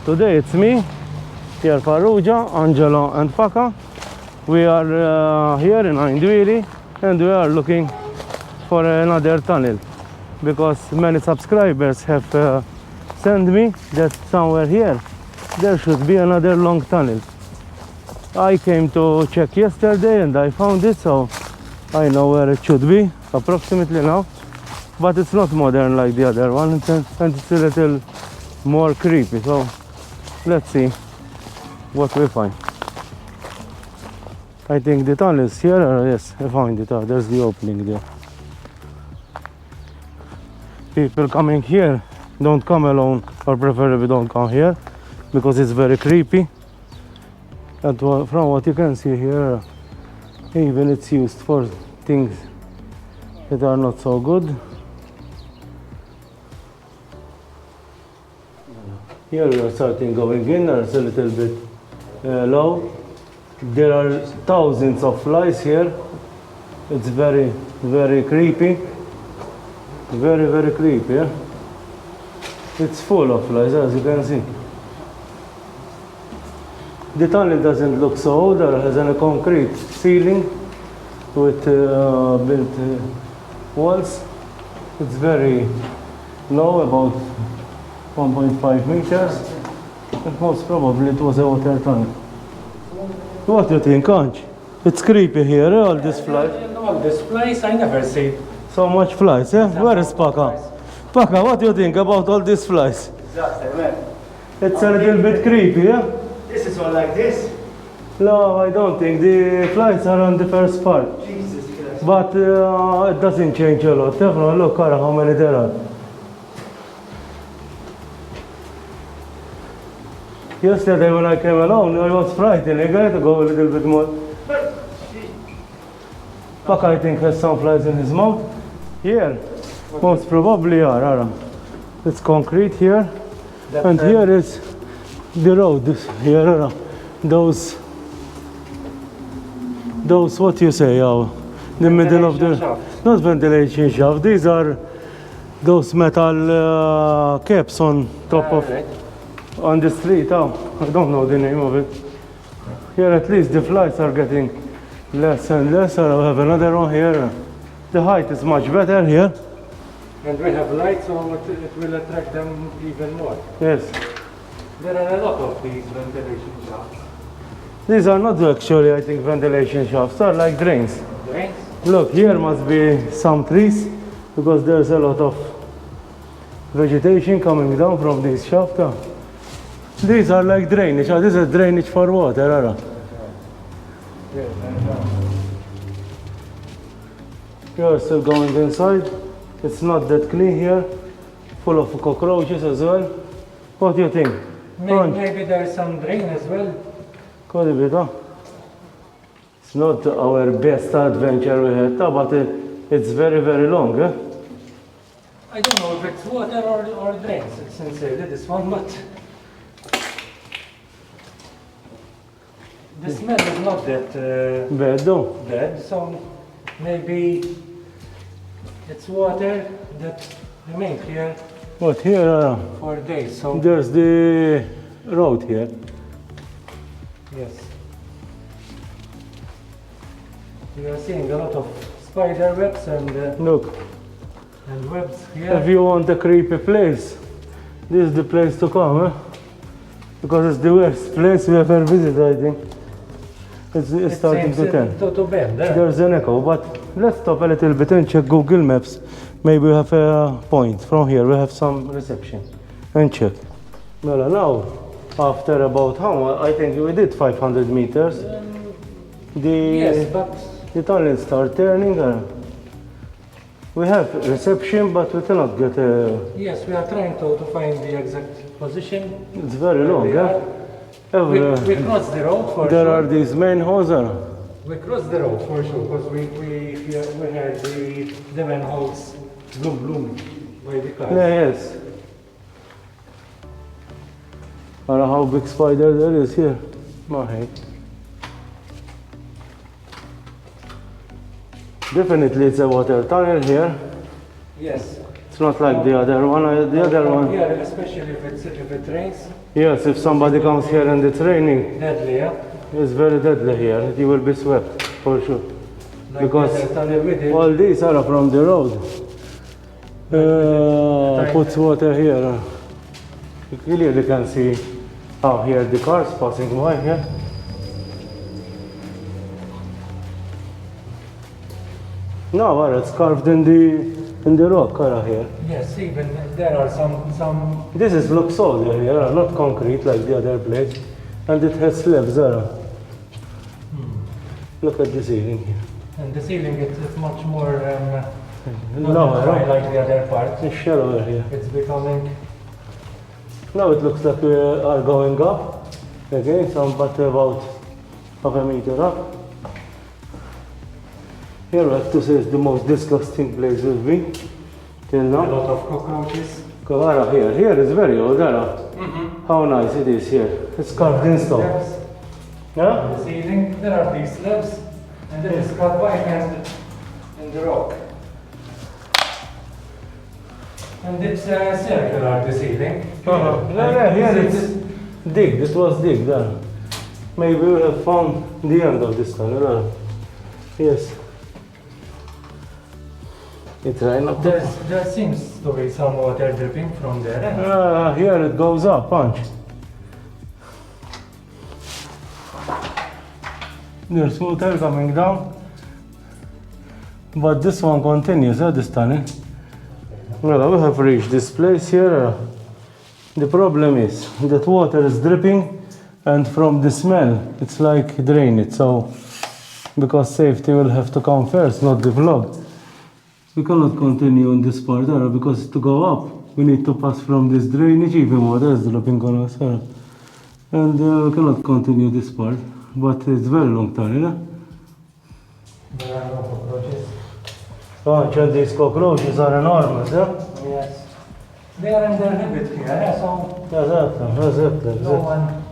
Today it's me, Pierre Farrugia, Angelo and Faka. We are here in Wied and we are looking for another tunnel because many subscribers have sent me that somewhere here there should be another long tunnel. I came to check yesterday and I found it, so I know where it should be approximately now, but it's not modern like the other one and it's a little more creepy, so let's see what we find. I think the tunnel is here. Yes, I found it. There's the opening there. People coming here don't come alone, or preferably don't come here because it's very creepy. And from what you can see here, even it's used for things that are not so good. Here we are starting going in. It's a little bit low. There are thousands of flies here. It's very, very creepy. Very, very creepy. Yeah? It's full of flies, as you can see. The tunnel doesn't look so old. It has a concrete ceiling with built walls. It's very low, about 1.5 meters, and most probably it was a water tunnel. What do you think, Anj? It's creepy here, all this flies. All this flies, I never see. So much flies, yeah? Where is Paka? Paka, what do you think about all these flies? Exactly, man. It's a little bit creepy, yeah? This is all like this. No, I don't think. The flies are on the first part. Jesus Christ. But it doesn't change a lot. Look, Cara, how many there are. Yesterday when I came alone, I was frightened. I got to go a little bit more. Paka, I think, has some flies in his mouth. Here, most probably are. It's concrete here. And here is the road. Here, those, what you say, the middle of the, not ventilation shaft. These are those metal caps on top of, on the street. I don't know the name of it. Here at least the flies are getting less and less. I have another one here. The height is much better here. And we have lights, so it will attract them even more. Yes. There are a lot of these ventilation shafts. These are not actually, I think, ventilation shafts. They're like drains. Drains? Look, here must be some trees because there's a lot of vegetation coming down from these shafts. These are like drainage. This is drainage for water. You're still going inside. It's not that clean here. Full of cockroaches as well. What do you think? Maybe there's some drain as well. Could be, huh? It's not our best adventure we had, but it's very, very long. Eh? I don't know if it's water or drains. It's inside this one, but the smell is not that bad, though. bad. So maybe it's water that remained here But here, for days. So there's the road here. yes, we are seeing a lot of spider webs Look, and webs if here. you want a creepy place, this is the place to come, eh? Because it's the worst place we ever visited, I think. It's starting to turn. To bend, eh? There's an echo, but let's stop a little bit and check Google Maps. Maybe we have a point. From here we have some reception. And check. Well, now, after about how much? I think we did 500 meters. Yes, but The tunnel start turning. We have reception, but we cannot get a... yes, we are trying to find the exact position. It's very long, We yeah? we crossed the road for There sure. are these main houses. We crossed the road for sure because we had the manholes bloom by the cars. Yeah, yes. I don't know how big spider there is here. My. Definitely it's a water tunnel here. Yes. It's It's not like the other one. The other one. Yeah, especially if it rains. Yes, if somebody comes here and it's raining, Deadly, yeah. it's very deadly here. You will be swept for sure. Like Because the tunnel with it. all these are from the road. Puts water here. You clearly can see how here the cars passing by here. No, well, it's carved in the rock here. Yes, even there are some. This is Luxol here, not concrete like the other place, and it has slabs there. Look at the ceiling here. And the ceiling is much more No, dry like the other part. it's shallower here. It's becoming. Now it looks like we are going up again, but about half a meter up. Here I have to say it's the most disgusting place we've been till A now. lot of cockroaches. Kavara here is very old. How nice it is here. It's carved in stone. Slabs Yeah? on the ceiling. There are these slabs, and then it's cut by against in the rock. And it's circular, the ceiling. Here it's digged. It was digged there. Maybe we have found the end of this tunnel. Yes. It's right up there. There seems to be some water dripping from there. Here it goes up, punch. There's water coming down. But this one continues, this tunnel. Well, we have reached this place here. The problem is that water is dripping, and from the smell, it's like drain it. So, because safety will have to come first, not the vlog. We cannot continue on this part there because to go up, we need to pass from this drainage, even water is dripping on us here. And we cannot continue this part, but it's very long tunnel. There are no cockroaches. Oh, these cockroaches are enormous, Yes. They are in their habit here, so Exactly. no one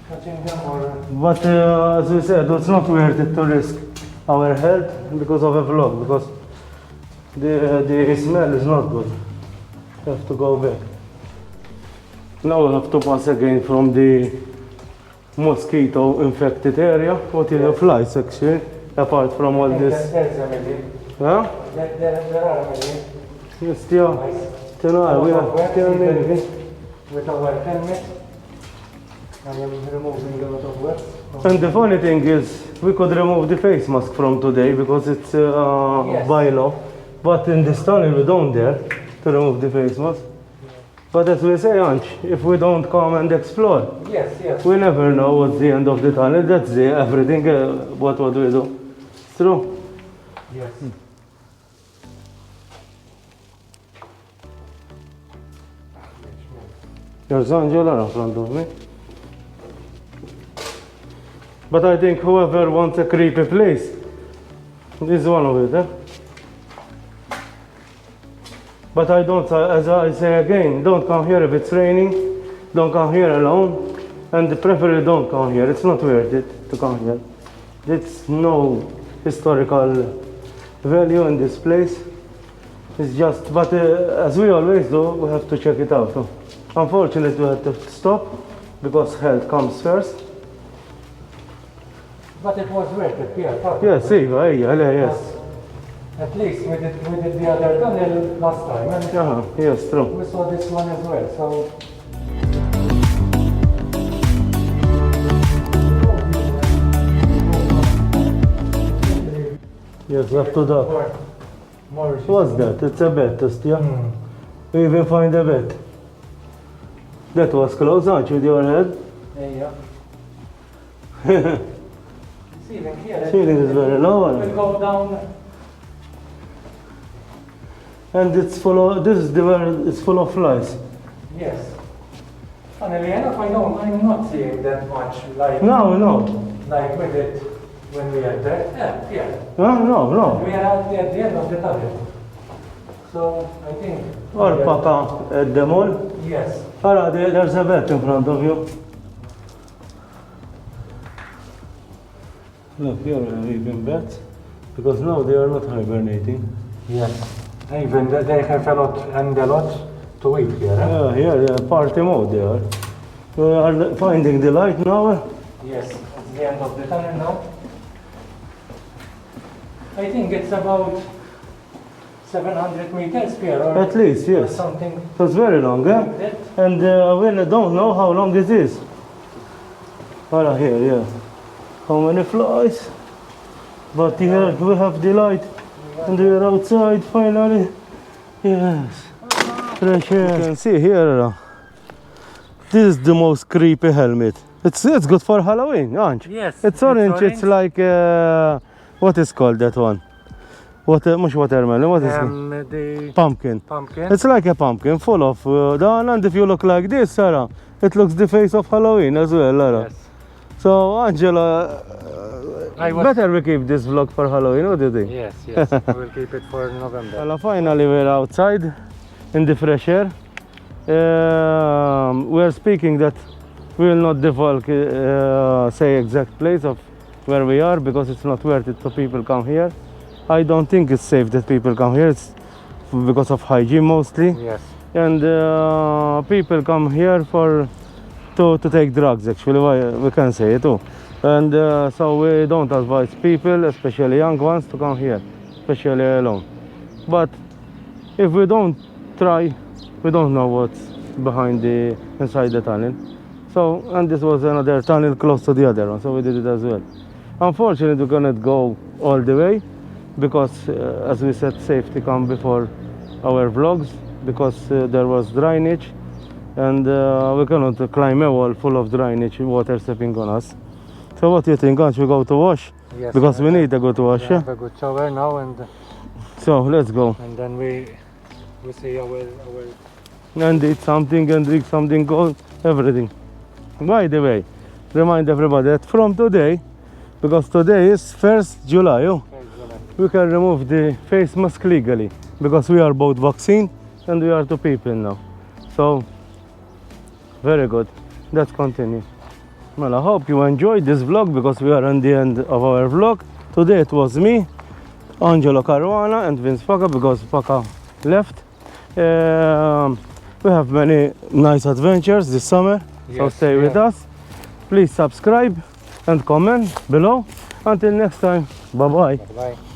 touching them or. But as we said, it's not worth it to risk our health because of a vlog, because the smell is not good. We have to go back. Now we have to pass again from the mosquito infected area. What is the flies actually, apart from all this? There's a million. Huh? There are a million. Yes, yeah. We are still maybe. With our helmet, I am removing a lot of wax. And the funny thing is, we could remove the face mask from today because it's by law. But in this tunnel we don't dare to remove the face mask. But as we say, Anch, if we don't come and explore, Yes. we never know what's the end of the tunnel. That's everything. What we do? It's true. Yes. There's Angela in front of me. But I think whoever wants a creepy place, this is one of it. But I don't, as I say again, don't come here if it's raining, don't come here alone, and preferably don't come here. It's not worth it to come here. It's no historical value in this place. It's just, but as we always do, we have to check it out. Unfortunately, we have to stop because health comes first. But it was worth it, Pierre. Yes, see, yes. At least we did the other tunnel last time, and Yes, true. we saw this one as well. So Yes, up to that. more. What's that? It's a bed test, yeah? We even find a bed. That was close, aren't you, with your head? Yeah. Ceiling here. Ceiling is very low. We'll go down. And it's full of, this is the where it's full of flies. Yes. Funnily enough, I'm not seeing that much like No. like with it when we enter. Yeah. No. We are at the end of the tunnel. So I think. Or Paka at the mall. Yes. There's a bed in front of you. Look, here we have even beds. Because now they are not hibernating. Yes. Even they have a lot and a lot to eat here. Yeah, here, party mode there. We are finding the light now. Yes, it's the end of the tunnel now. I think it's about 700 meters, Pierre, or At least, yes. something So it's very long, eh? like that. And we don't know how long it is. Voilà, here, yeah. How many flies? But here we have the light. And we are outside finally. Yes. Fresh air. You can see here. This is the most creepy helmet. It's good for Halloween, aren't you? Yes. It's orange. It's like what is called that one? مش watermelon. What is it? The Pumpkin. pumpkin. It's like a pumpkin full of down, and if you look like this, Sarah, it looks the face of Halloween as well, Lara. Yes. So Angela, better we keep this vlog for Halloween. What do you think? Yes, yes. We'll keep it for November. Well, finally we're outside in the fresh air. We're speaking that we will not divulge, say exact place of where we are because it's not worth it for people come here. I don't think it's safe that people come here. It's because of hygiene mostly. Yes. And people come here to take drugs, actually, we can say it too. And so we don't advise people, especially young ones, to come here, especially alone. But if we don't try, we don't know what's behind inside the tunnel. So, and this was another tunnel close to the other one, so we did it as well. Unfortunately, we cannot go all the way because, as we said, safety come before our vlogs, because there was drainage, and we cannot climb a wall full of drainage, water stepping on us. So what do you think? Can't we go to wash? Yes. Because we need to go to wash, We yeah? have a good shower now, and So let's go then we see our and eat something and drink something cold, everything. By the way, remind everybody that from today, because today is 1st July, we can remove the face mask legally, because we are both vaccinated and we are 2 people now. So, very good. Let's continue. Well, I hope you enjoyed this vlog, because we are on the end of our vlog. Today it was me, Angelo Caruana, and Vince Paca, because Paca left. We have many nice adventures this summer, so Yes, stay with yeah. us. Please subscribe and comment below. Until next time, bye bye. Bye.